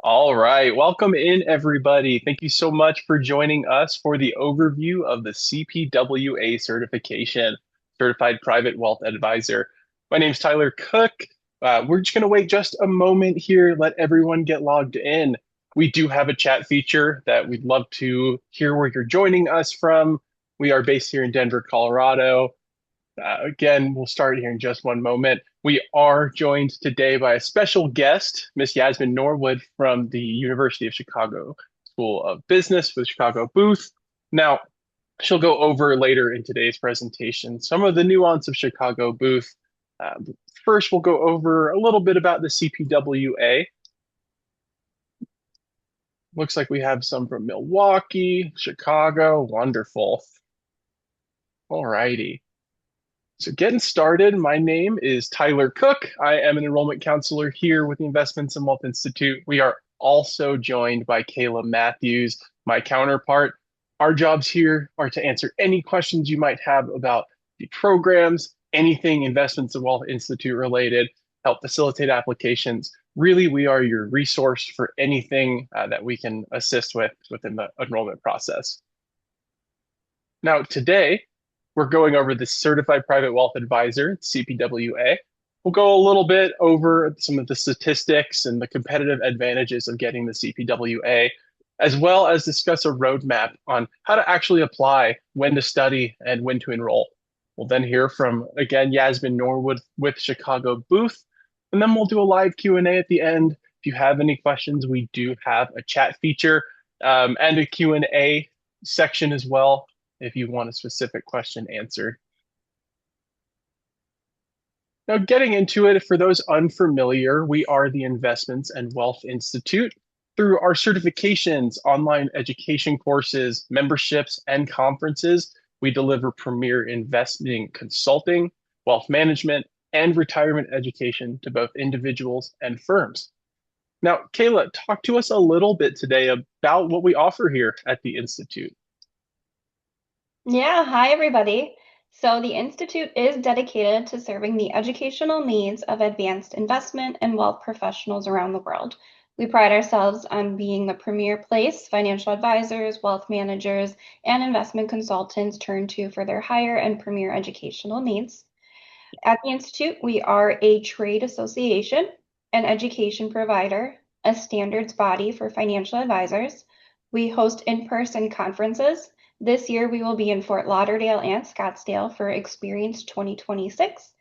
All right, welcome in everybody. Thank you so much for joining us for the overview of the CPWA certification, Certified Private Wealth Advisor. My name's Tyler Cook. We're just going to wait just a moment here, let everyone get logged in. We do have a chat feature that we'd love to hear where you're joining us from. We are based here in Denver, Colorado. Again, we'll start here in just one moment. We are joined today by a special guest, Miss Yasmin Norwood from the University of Chicago School of Business with Chicago booth. Now, she'll go over later in today's presentation some of the nuance of Chicago booth. Uh, First, we'll go over a little bit about the CPWA. Looks like we have some from Milwaukee, Chicago. Wonderful. All righty. So getting started, my name is Tyler Cook. I am an enrollment counselor here with the Investments and Wealth Institute. We are also joined by Kayla Mathews, my counterpart. Our jobs here are to answer any questions you might have about the programs, anything Investments and Wealth Institute related, help facilitate applications. Really, we are your resource for anything that we can assist with within the enrollment process. Now, today, we're going over the Certified Private Wealth Advisor, CPWA. We'll go a little bit over some of the statistics and the competitive advantages of getting the CPWA, as well as discuss a roadmap on how to actually apply, when to study, and when to enroll. We'll then hear from, again, Yasmin Norwood with Chicago Booth, and then we'll do a live Q&A at the end. If you have any questions, we do have a chat feature and a Q&A section as well if you want a specific question answered. Now, getting into it, for those unfamiliar, we are the Investments and Wealth Institute. Through our certifications, online education courses, memberships, and conferences, we deliver premier investing consulting, wealth management, and retirement education to both individuals and firms. Now, Kayla, talk to us a little bit today about what we offer here at the Institute. Yeah, hi everybody. So the Institute is dedicated to serving the educational needs of advanced investment and wealth professionals around the world. We pride ourselves on being the premier place financial advisors, wealth managers, and investment consultants turn to for their higher and premier educational needs. At the Institute, we are a trade association, an education provider, a standards body for financial advisors. We host in-person conferences. This year, we will be in Fort Lauderdale and Scottsdale for Experience 2026.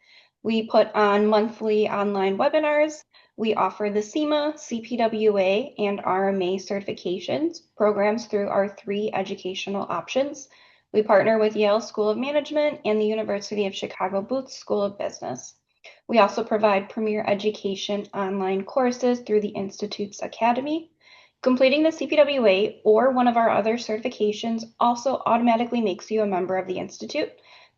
We put on monthly online webinars. We offer the CIMA, CPWA, and RMA certifications programs through our three educational options. We partner with Yale School of Management and the University of Chicago Booth School of Business. We also provide premier education online courses through the Institute's Academy. Completing the CPWA or one of our other certifications also automatically makes you a member of the Institute.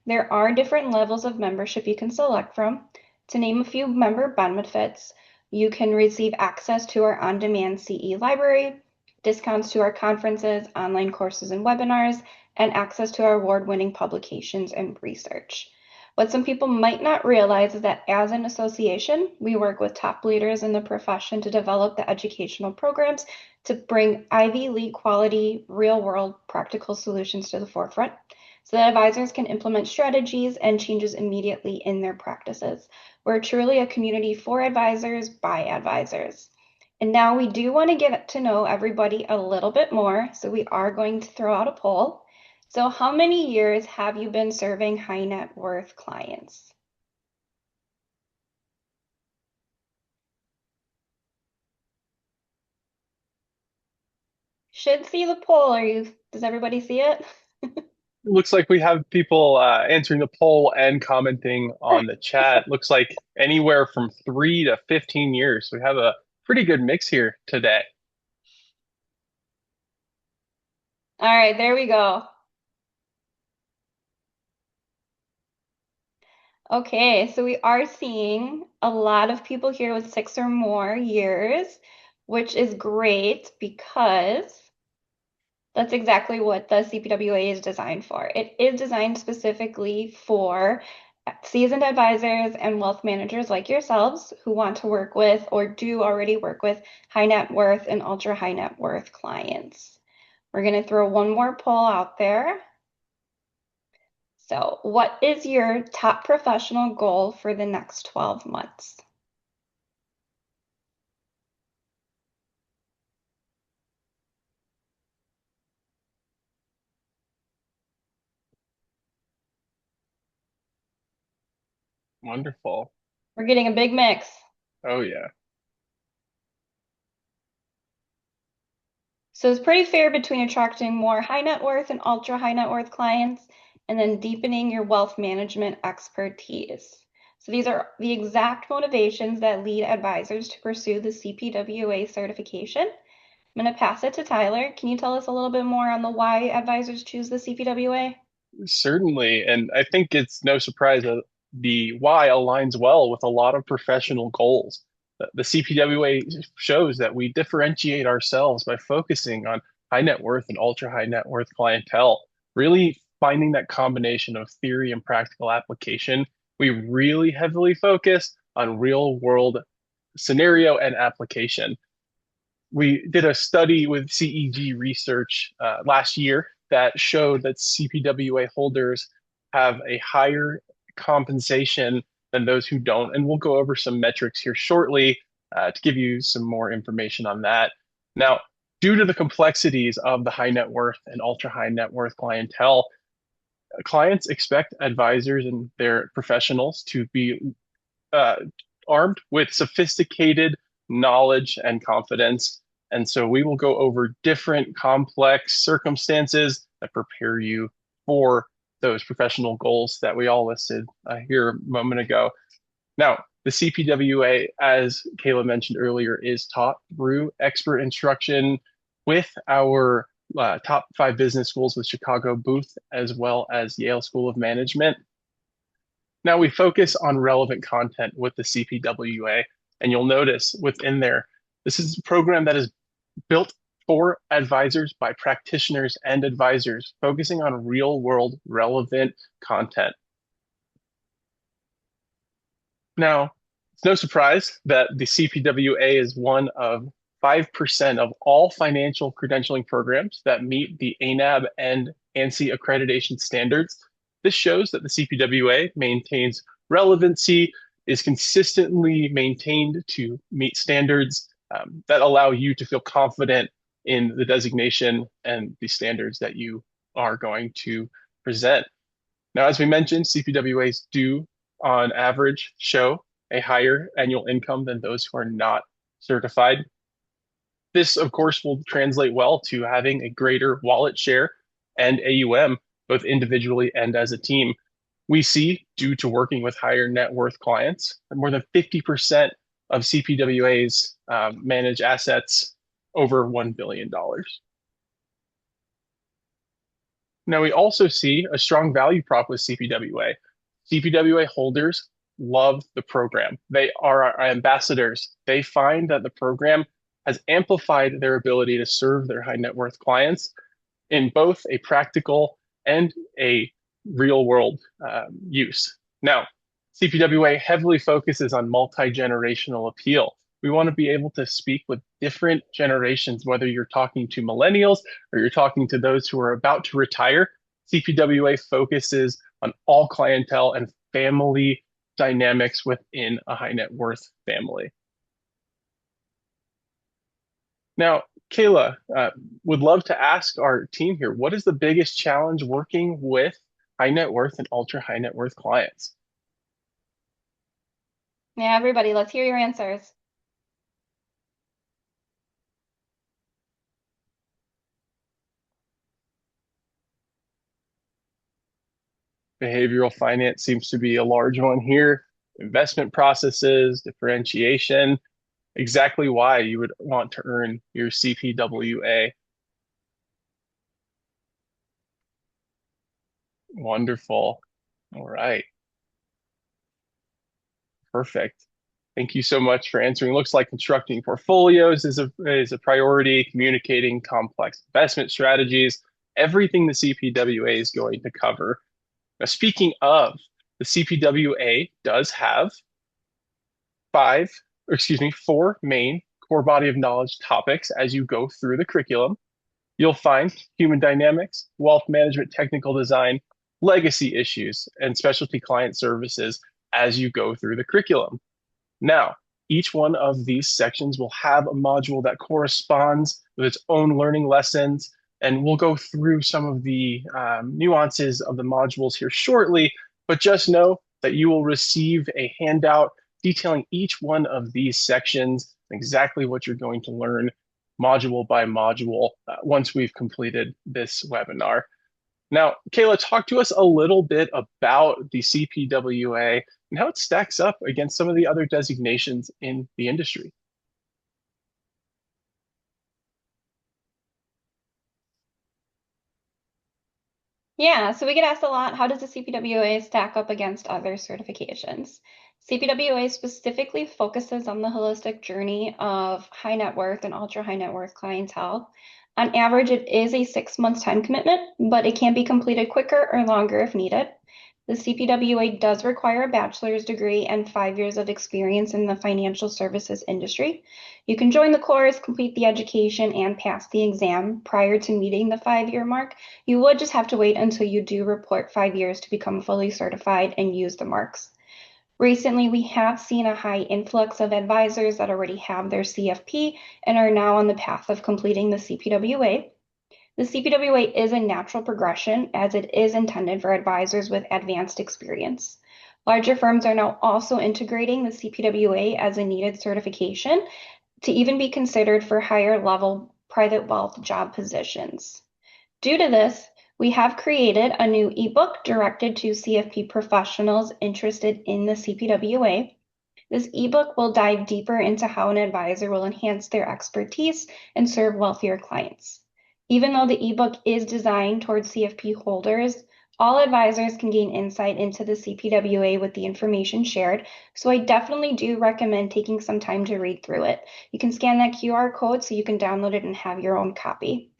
There are different levels of membership you can select from. To name a few member benefits, you can receive access to our on-demand CE library, discounts to our conferences, online courses and webinars, and access to our award-winning publications and research. What some people might not realize is that as an association, we work with top leaders in the profession to develop the educational programs to bring Ivy League quality, real-world practical solutions to the forefront so that advisors can implement strategies and changes immediately in their practices. We're truly a community for advisors by advisors. And now we do want to get to know everybody a little bit more, so we are going to throw out a poll. So how many years have you been serving high net worth clients? Should see the poll. Does everybody see it? Looks like we have people answering the poll and commenting on the chat. Looks like anywhere from 3 to 15 years. We have a pretty good mix here today. All right, there we go. Okay, so we are seeing a lot of people here with 6 or more years, which is great because that's exactly what the CPWA is designed for. It is designed specifically for seasoned advisors and wealth managers like yourselves who want to work with or do already work with high net worth and ultra high net worth clients. We're going to throw one more poll out there. So, what is your top professional goal for the next 12 months? Wonderful. We're getting a big mix. Oh yeah. So it's pretty fair between attracting more high net worth and ultra high net worth clients and then deepening your wealth management expertise. So these are the exact motivations that lead advisors to pursue the CPWA certification. I'm going to pass it to Tyler. Can you tell us a little bit more on the why advisors choose the CPWA? Certainly. And I think it's no surprise that the why aligns well with a lot of professional goals. The CPWA shows that we differentiate ourselves by focusing on high net worth and ultra high net worth clientele, really finding that combination of theory and practical application. We really heavily focus on real world scenario and application. We did a study with CEG Research last year that showed that CPWA holders have a higher compensation than those who don't. And we'll go over some metrics here shortly to give you some more information on that. Now, due to the complexities of the high net worth and ultra high net worth clientele, clients expect advisors and their professionals to be uh, armed with sophisticated knowledge and confidence. And so we will go over different complex circumstances that prepare you for those professional goals that we all listed here a moment ago. Now, the CPWA, as Kayla mentioned earlier, is taught through expert instruction with our top 5 business schools with Chicago Booth, as well as Yale School of Management. Now we focus on relevant content with the CPWA, and you'll notice within there, this is a program that is built for advisors by practitioners and advisors, focusing on real world relevant content. Now, it's no surprise that the CPWA is one of 5% of all financial credentialing programs that meet the ANAB and ANSI accreditation standards. This shows that the CPWA maintains relevancy, is consistently maintained to meet standards that allow you to feel confident in the designation and the standards that you are going to present. Now, as we mentioned, CPWAs do, on average, show a higher annual income than those who are not certified. This, of course, will translate well to having a greater wallet share and AUM, both individually and as a team. We see, due to working with higher net worth clients, that more than 50% of CPWAs manage assets over $1 billion. Now, we also see a strong value prop with CPWA. CPWA holders love the program. They are our ambassadors. They find that the program has amplified their ability to serve their high net worth clients in both a practical and a real world use. Now, CPWA heavily focuses on multi-generational appeal. We want to be able to speak with different generations, whether you're talking to millennials or you're talking to those who are about to retire. CPWA focuses on all clientele and family dynamics within a high net worth family. Now, Kayla, would love to ask our team here, what is the biggest challenge working with high net worth and ultra high net worth clients? Yeah, everybody, let's hear your answers. Behavioral finance seems to be a large one here. Investment processes, differentiation, exactly why you would want to earn your CPWA. Wonderful. All right. Perfect. Thank you so much for answering. Looks like constructing portfolios is a priority, communicating complex investment strategies, everything the CPWA is going to cover. Now, speaking of the CPWA does have four main core body of knowledge topics as you go through the curriculum. You'll find human dynamics, wealth management, technical design, legacy issues, and specialty client services as you go through the curriculum. Now, each one of these sections will have a module that corresponds with its own learning lessons, and we'll go through some of the nuances of the modules here shortly, but just know that you will receive a handout detailing each one of these sections, exactly what you're going to learn module by module once we've completed this webinar. Now, Kayla, talk to us a little bit about the CPWA and how it stacks up against some of the other designations in the industry. Yeah, so we get asked a lot, how does the CPWA stack up against other certifications? CPWA specifically focuses on the holistic journey of high net worth and ultra high net worth clientele. On average, it is a 6 month time commitment, but it can be completed quicker or longer if needed. The CPWA does require a bachelor's degree and 5 years of experience in the financial services industry. You can join the course, complete the education, and pass the exam prior to meeting the 5 year mark. You would just have to wait until you do report 5 years to become fully certified and use the marks. Recently, we have seen a high influx of advisors that already have their CFP and are now on the path of completing the CPWA. The CPWA is a natural progression as it is intended for advisors with advanced experience. Larger firms are now also integrating the CPWA as a needed certification to even be considered for higher level private wealth job positions. Due to this, we have created a new ebook directed to CFP professionals interested in the CPWA. This ebook will dive deeper into how an advisor will enhance their expertise and serve wealthier clients. Even though the ebook is designed towards CFP holders, all advisors can gain insight into the CPWA with the information shared, so I definitely do recommend taking some time to read through it. You can scan that QR code so you can download it and have your own copy.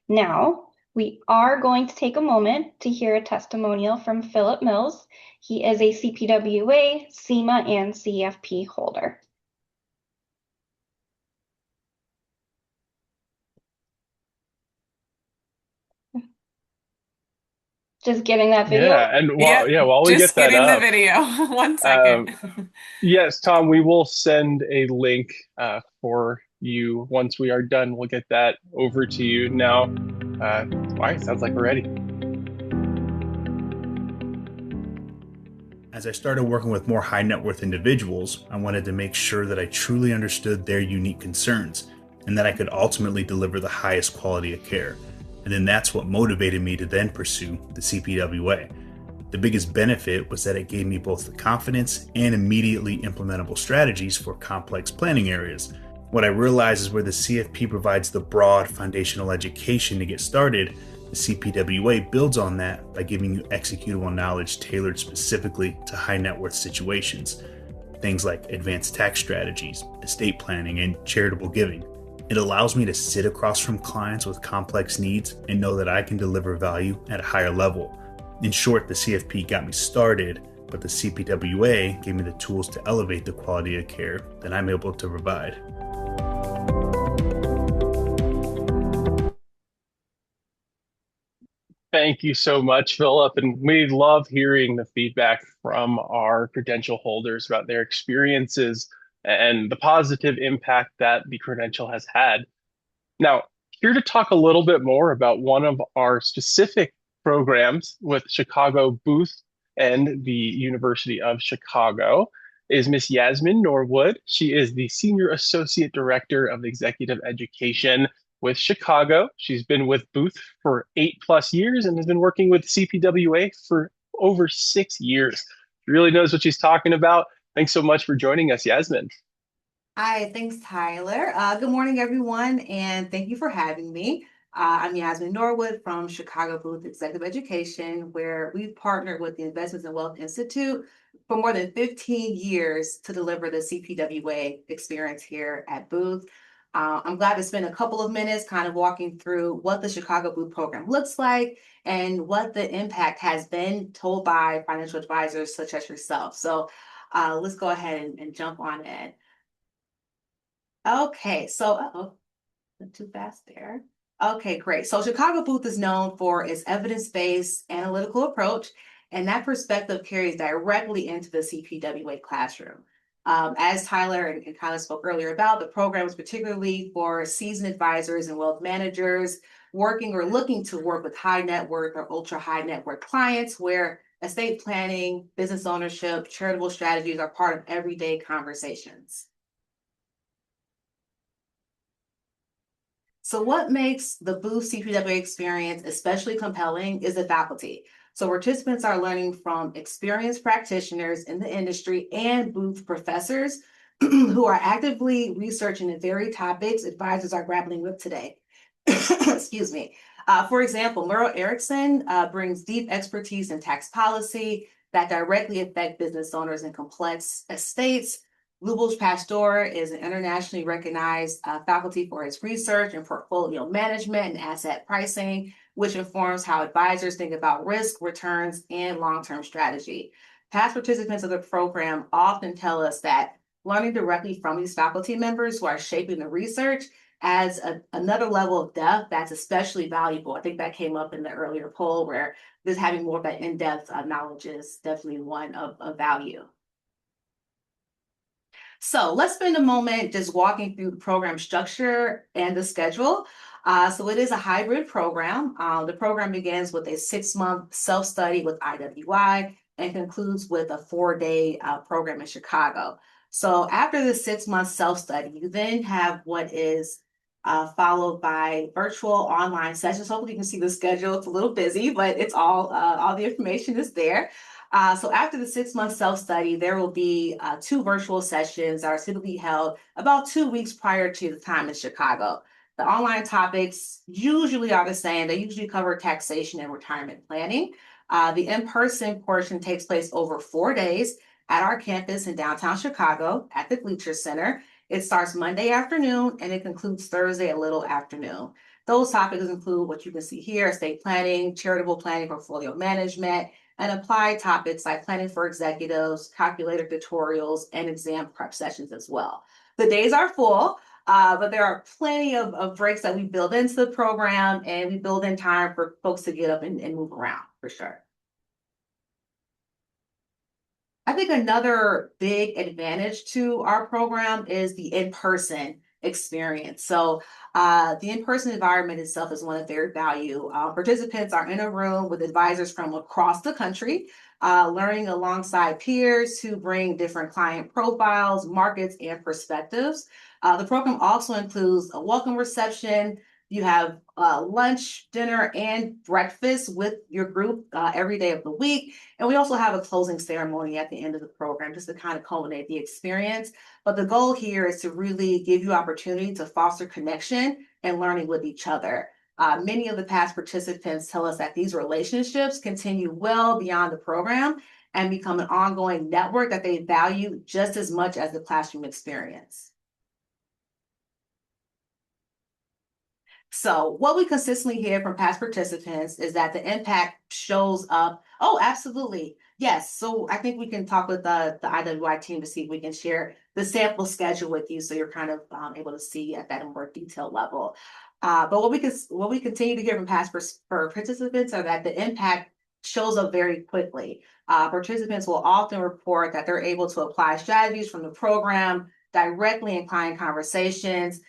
Now, we are going to take a moment to hear a testimonial from Philip Mills. He is a CPWA, CIMA, and CFP holder. Just getting that video. Yeah, and Yep, while we just get that getting the up, video. One um, second. yes, Tom, we will send a link for you once we are done. We'll get that over to you now. All right, sounds like we're ready. As I started working with more high net worth individuals, I wanted to make sure that I truly understood their unique concerns and that I could ultimately deliver the highest quality of care. And then that's what motivated me to then pursue the CPWA. The biggest benefit was that it gave me both the confidence and immediately implementable strategies for complex planning areas. What I realized is where the CFP provides the broad foundational education to get started, the CPWA builds on that by giving you executable knowledge tailored specifically to high net worth situations. Things like advanced tax strategies, estate planning, and charitable giving. It allows me to sit across from clients with complex needs and know that I can deliver value at a higher level. In short, the CFP got me started, but the CPWA gave me the tools to elevate the quality of care that I'm able to provide. Thank you so much, Philip. And we love hearing the feedback from our credential holders about their experiences and the positive impact that the credential has had. Now, here to talk a little bit more about one of our specific programs with Chicago Booth and the University of Chicago is Miss Yasmin Norwood. She is the Senior Associate Director of Executive Education with Chicago. She's been with Booth for 8+ years and has been working with CPWA for over 6 years. She really knows what she's talking about. Thanks so much for joining us, Yasmin. Hi, thanks, Tyler. Good morning, everyone, and thank you for having me. I'm Yasmin Norwood from Chicago Booth Executive Education, where we've partnered with the Investments and Wealth Institute for more than 15 years to deliver the CPWA experience here at Booth. I'm glad to spend a couple of minutes kind of walking through what the Chicago Booth program looks like and what the impact has been told by financial advisors such as yourself. So let's go ahead and jump on it. Okay, so not too fast there. Okay, great. So Chicago Booth is known for its evidence-based analytical approach, and that perspective carries directly into the CPWA classroom. As Tyler and Kyla spoke earlier about, the program is particularly for seasoned advisors and wealth managers working or looking to work with high net worth or ultra high net worth clients where estate planning, business ownership, charitable strategies are part of everyday conversations. So what makes the Booth CPWA experience especially compelling is the faculty. So participants are learning from experienced practitioners in the industry and Booth professors who are actively researching the very topics advisors are grappling with today. Excuse me. For example, Merle Erickson brings deep expertise in tax policy that directly affect business owners in complex estates. Lubos Pastor is an internationally recognized faculty for his research in portfolio management and asset pricing, which informs how advisors think about risk, returns, and long-term strategy. Past participants of the program often tell us that learning directly from these faculty members who are shaping the research adds another level of depth that's especially valuable. I think that came up in the earlier poll where this having more of that in-depth knowledge is definitely one of value. So let's spend a moment just walking through the program structure and the schedule. So it is a hybrid program. The program begins with a 6-month self-study with IWI and concludes with a 4-day program in Chicago. So after the 6-month self-study, you then have what is followed by virtual online sessions. Hopefully you can see the schedule. It's a little busy, but it's all the information is there. So after the 6-month self-study, there will be 2 virtual sessions that are typically held about 2 weeks prior to the time in Chicago. The online topics usually are the same. They usually cover taxation and retirement planning. The in-person portion takes place over 4 days at our campus in downtown Chicago at the Gleacher Center. It starts Monday afternoon and it concludes Thursday a little afternoon. Those topics include what you can see here: estate planning, charitable planning, portfolio management, and applied topics like planning for executives, calculator tutorials, and exam prep sessions as well. The days are full, but there are plenty of breaks that we build into the program, and we build in time for folks to get up and move around for sure. I think another big advantage to our program is the in-person experience. So the in-person environment itself is one of their value. Participants are in a room with advisors from across the country, learning alongside peers who bring different client profiles, markets, and perspectives. The program also includes a welcome reception. You have lunch, dinner, and breakfast with your group every day of the week. And we also have a closing ceremony at the end of the program just to kind of culminate the experience. But the goal here is to really give you opportunity to foster connection and learning with each other. Many of the past participants tell us that these relationships continue well beyond the program and become an ongoing network that they value just as much as the classroom experience. So what we consistently hear from past participants is that the impact shows up. Oh, absolutely. Yes. So I think we can talk with the IWI team to see if we can share the sample schedule with you so you're kind of able to see at that more detailed level. But what we continue to hear from past participants are that the impact shows up very quickly. Participants will often report that they're able to apply strategies from the program directly in client conversations,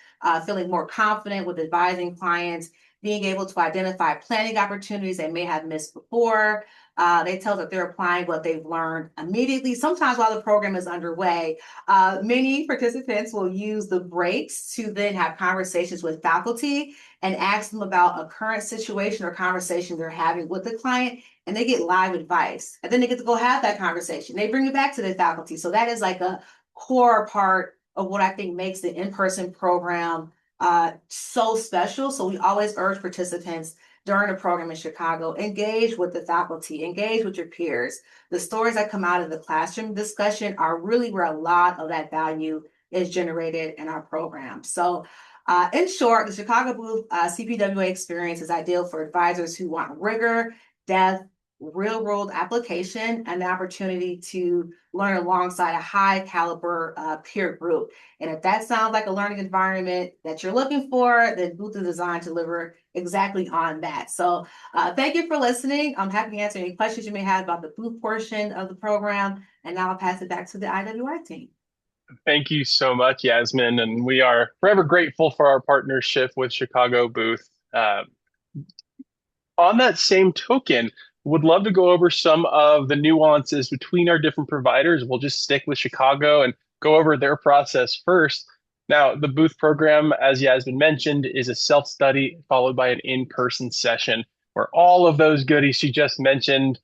feeling more confident with advising clients, being able to identify planning opportunities they may have missed before. They tell that they're applying what they've learned immediately, sometimes while the program is underway. Many participants will use the breaks to then have conversations with faculty and ask them about a current situation or conversation they're having with the client, and they get live advice. And then they get to go have that conversation. They bring it back to the faculty. So that is like a core part of what I think makes the in-person program so special. So we always urge participants during the program in Chicago, engage with the faculty, engage with your peers. The stories that come out of the classroom discussion are really where a lot of that value is generated in our program. So In short, the Chicago Booth CPWA experience is ideal for advisors who want rigor, depth, real world application, and the opportunity to learn alongside a high caliber peer group. And if that sounds like a learning environment that you're looking for, then Booth is designed to deliver exactly on that. So thank you for listening. I'm happy to answer any questions you may have about the Booth portion of the program. And now I'll pass it back to the IWI team. Thank you so much, Yasmin. And we are forever grateful for our partnership with Chicago Booth. On that same token, would love to go over some of the nuances between our different providers. We'll just stick with Chicago and go over their process first. Now, the Booth program, as Yasmin mentioned, is a self-study followed by an in-person session where all of those goodies she just mentioned,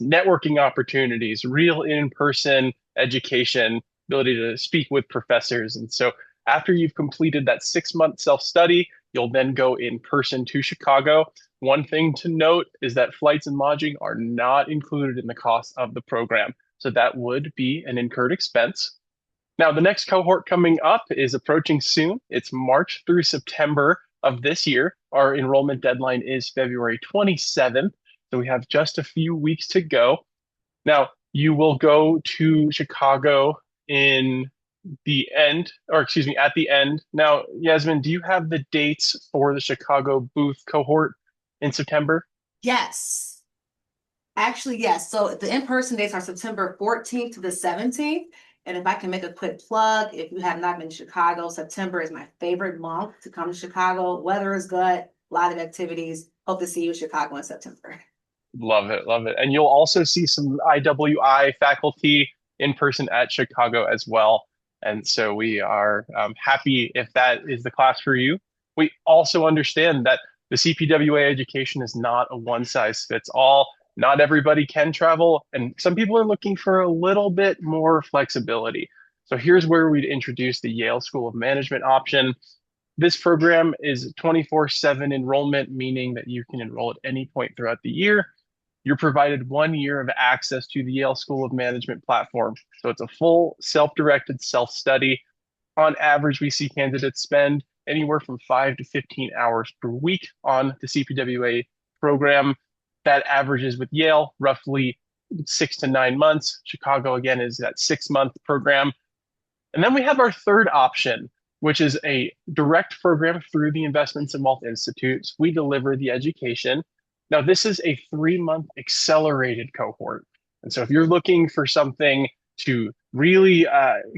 networking opportunities, real in-person education, ability to speak with professors. And so after you've completed that 6-month self-study, you'll then go in person to Chicago. One thing to note is that flights and lodging are not included in the cost of the program. So that would be an incurred expense. Now, the next cohort coming up is approaching soon. It's March through September of this year. Our enrollment deadline is February 27th. So we have just a few weeks to go. Now, you will go to Chicago in the end, or excuse me, at the end. Now, Yasmin, do you have the dates for the Chicago Booth cohort in September? Yes. Actually, yes. So the in-person dates are September 14th to the 17th. And if I can make a quick plug, if you have not been to Chicago, September is my favorite month to come to Chicago. Weather is good, a lot of activities. Hope to see you in Chicago in September. Love it, love it. And you'll also see some IWI faculty in person at Chicago as well. And so we are happy if that is the class for you. We also understand that the CPWA education is not a one size fits all. Not everybody can travel, and some people are looking for a little bit more flexibility. So here's where we'd introduce the Yale School of Management option. This program is 24/7 enrollment, meaning that you can enroll at any point throughout the year. You're provided 1 year of access to the Yale School of Management platform. So it's a full self-directed self-study. On average, we see candidates spend anywhere from 5 to 15 hours per week on the CPWA program. That averages with Yale roughly 6 to 9 months. Chicago, again, is that 6-month program. And then we have our third option, which is a direct program through the Investments in Wealth Institutes. We deliver the education. Now, this is a 3-month accelerated cohort. And so if you're looking for something to really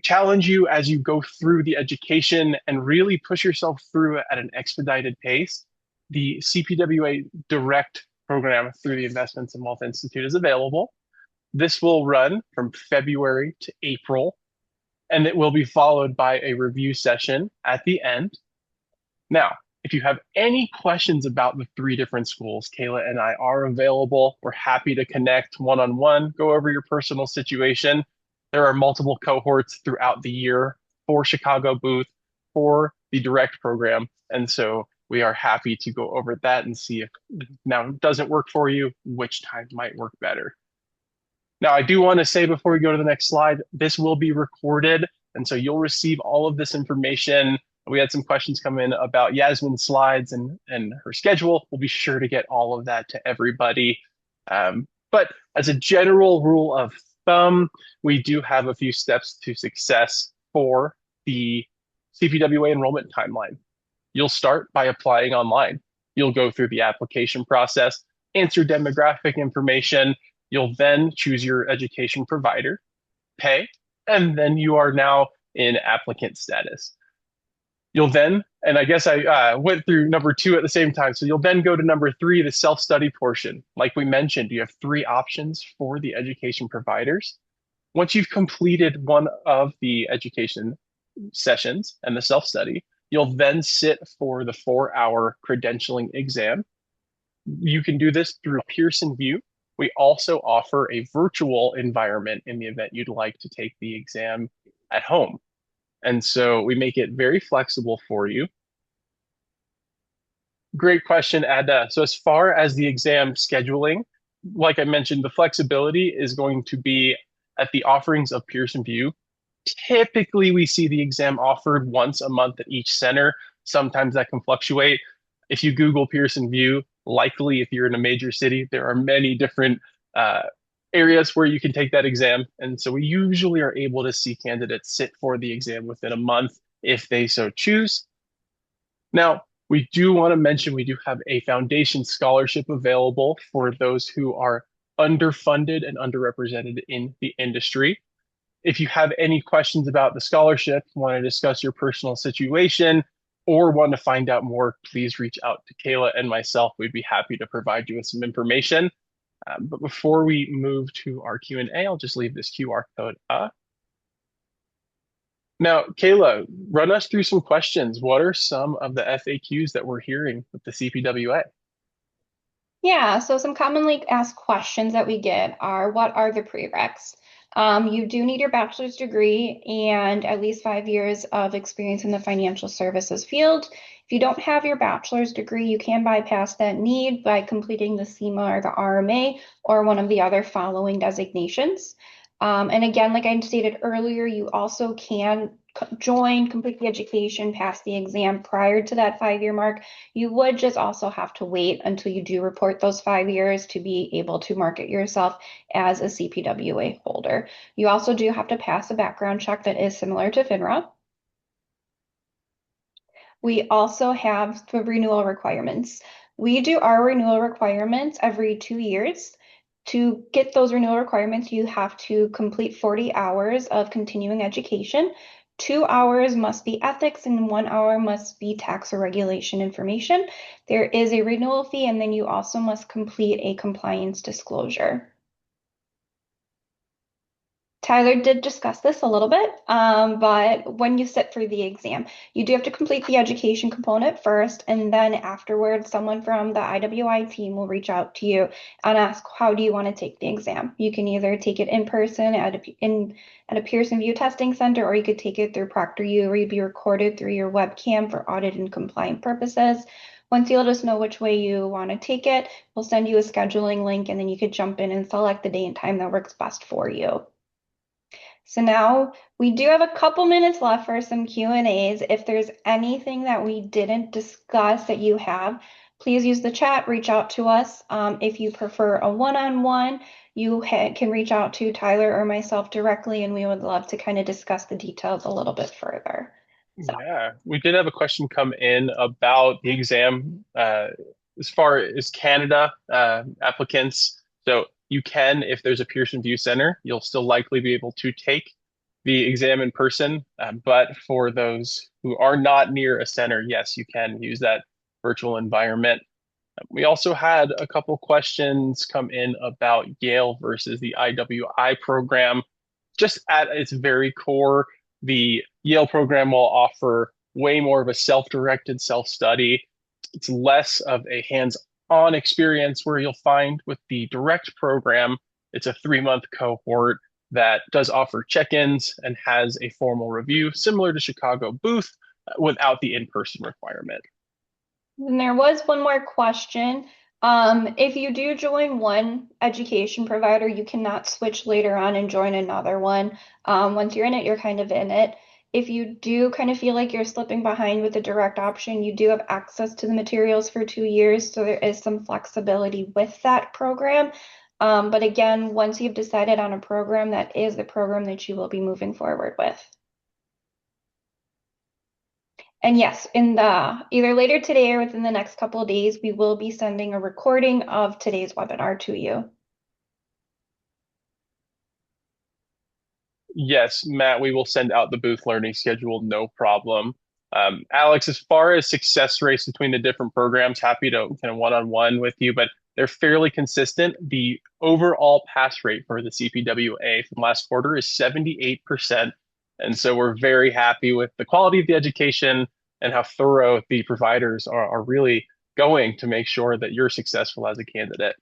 challenge you as you go through the education and really push yourself through it at an expedited pace, the CPWA direct program through the Investments in Wealth Institute is available. This will run from February to April, and it will be followed by a review session at the end. Now, if you have any questions about the 3 different schools, Kayla and I are available. We're happy to connect one-on-one, go over your personal situation. There are multiple cohorts throughout the year for Chicago Booth, for the direct program. And so we are happy to go over that and see if now it doesn't work for you, which time might work better. Now, I do want to say before we go to the next slide, this will be recorded. And so you'll receive all of this information. We had some questions come in about Yasmin's slides and her schedule. We'll be sure to get all of that to everybody. But as a general rule of thumb, we do have a few steps to success for the CPWA enrollment timeline. You'll start by applying online. You'll go through the application process, answer demographic information. You'll then choose your education provider, pay, and then you are now in applicant status. You'll then, and I guess I went through number 2 at the same time. So you'll then go to number 3, the self-study portion. Like we mentioned, you have 3 options for the education providers. Once you've completed one of the education sessions and the self-study, you'll then sit for the 4-hour credentialing exam. You can do this through Pearson VUE. We also offer a virtual environment in the event you'd like to take the exam at home. And so we make it very flexible for you. Great question, Ada. So as far as the exam scheduling, like I mentioned, the flexibility is going to be at the offerings of Pearson VUE. Typically, we see the exam offered once a month at each center. Sometimes that can fluctuate. If you Google Pearson VUE, likely if you're in a major city, there are many different uh, areas where you can take that exam. And so we usually are able to see candidates sit for the exam within a month if they so choose. Now, we do want to mention we do have a foundation scholarship available for those who are underfunded and underrepresented in the industry. If you have any questions about the scholarship, want to discuss your personal situation, or want to find out more, please reach out to Kayla and myself. We'd be happy to provide you with some information. But before we move to our Q&A, I'll just leave this QR code up. Now, Kayla, run us through some questions. What are some of the FAQs that we're hearing with the CPWA? Yeah, so some commonly asked questions that we get are, what are the prereqs? You do need your bachelor's degree and at least 5 years of experience in the financial services field. If you don't have your bachelor's degree, you can bypass that need by completing the CIMA or the RMA or one of the other following designations. And again, like I stated earlier, you also can join, complete the education, pass the exam prior to that 5-year mark. You would just also have to wait until you do report those 5 years to be able to market yourself as a CPWA holder. You also do have to pass a background check that is similar to FINRA. We also have the renewal requirements. We do our renewal requirements every 2 years. To get those renewal requirements, you have to complete 40 hours of continuing education. 2 hours must be ethics and 1 hour must be tax or regulation information. There is a renewal fee, and then you also must complete a compliance disclosure. Tyler did discuss this a little bit, but when you sit for the exam, you do have to complete the education component first, and then afterwards, someone from the IWI team will reach out to you and ask, how do you want to take the exam? You can either take it in person at a Pearson VUE testing center, or you could take it through ProctorU, where you'd be recorded through your webcam for audit and compliant purposes. Once you let us know which way you want to take it, we'll send you a scheduling link, and then you could jump in and select the day and time that works best for you. So now we do have a couple minutes left for some Q&As. If there's anything that we didn't discuss that you have, please use the chat, reach out to us. If you prefer a one-on-one, you can reach out to Tyler or myself directly, and we would love to kind of discuss the details a little bit further. So. Yeah, we did have a question come in about the exam as far as Canada applicants. So you can, if there's a Pearson VUE Center, you'll still likely be able to take the exam in person. But for those who are not near a center, yes, you can use that virtual environment. We also had a couple questions come in about Yale versus the IWI program. Just at its very core, the Yale program will offer way more of a self-directed self-study. It's less of a hands-on experience where you'll find with the direct program, it's a 3-month cohort that does offer check-ins and has a formal review similar to Chicago Booth without the in-person requirement. And there was one more question. If you do join one education provider, you cannot switch later on and join another one. Once you're in it, you're kind of in it. If you do kind of feel like you're slipping behind with the direct option, you do have access to the materials for 2 years, so there is some flexibility with that program. But again, once you've decided on a program, that is the program that you will be moving forward with. And yes, in the either later today or within the next couple of days, we will be sending a recording of today's webinar to you. Yes, Matt, we will send out the booth learning schedule, no problem. Alex, as far as success rates between the different programs, happy to kind of one-on-one with you, but they're fairly consistent. The overall pass rate for the CPWA from last quarter is 78%. And so we're very happy with the quality of the education and how thorough the providers are really going to make sure that you're successful as a candidate.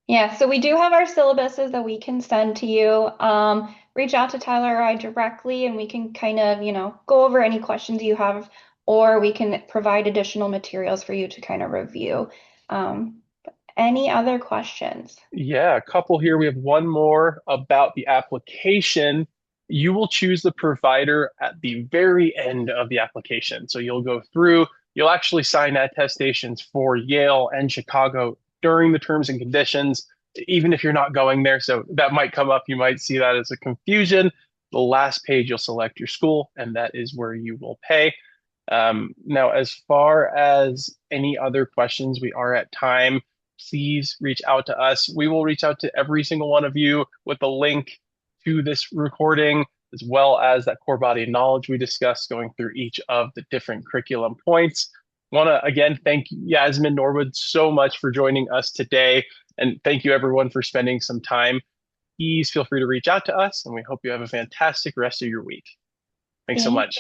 Yeah, so we do have our syllabuses that we can send to you. Reach out to Tyler or I directly, and we can kind of, go over any questions you have, or we can provide additional materials for you to kind of review. Any other questions? Yeah, a couple here. We have one more about the application. You will choose the provider at the very end of the application. So you'll go through, you'll actually sign attestations for Yale and Chicago during the terms and conditions, even if you're not going there. So that might come up. You might see that as a confusion. The last page, you'll select your school, and that is where you will pay. Now, as far as any other questions, we are at time. Please reach out to us. We will reach out to every single one of you with a link to this recording, as well as that core body of knowledge we discussed going through each of the different curriculum points. Want to again thank Yasmin Norwood so much for joining us today. And thank you everyone for spending some time. Please feel free to reach out to us, and we hope you have a fantastic rest of your week. Thanks so Thank much.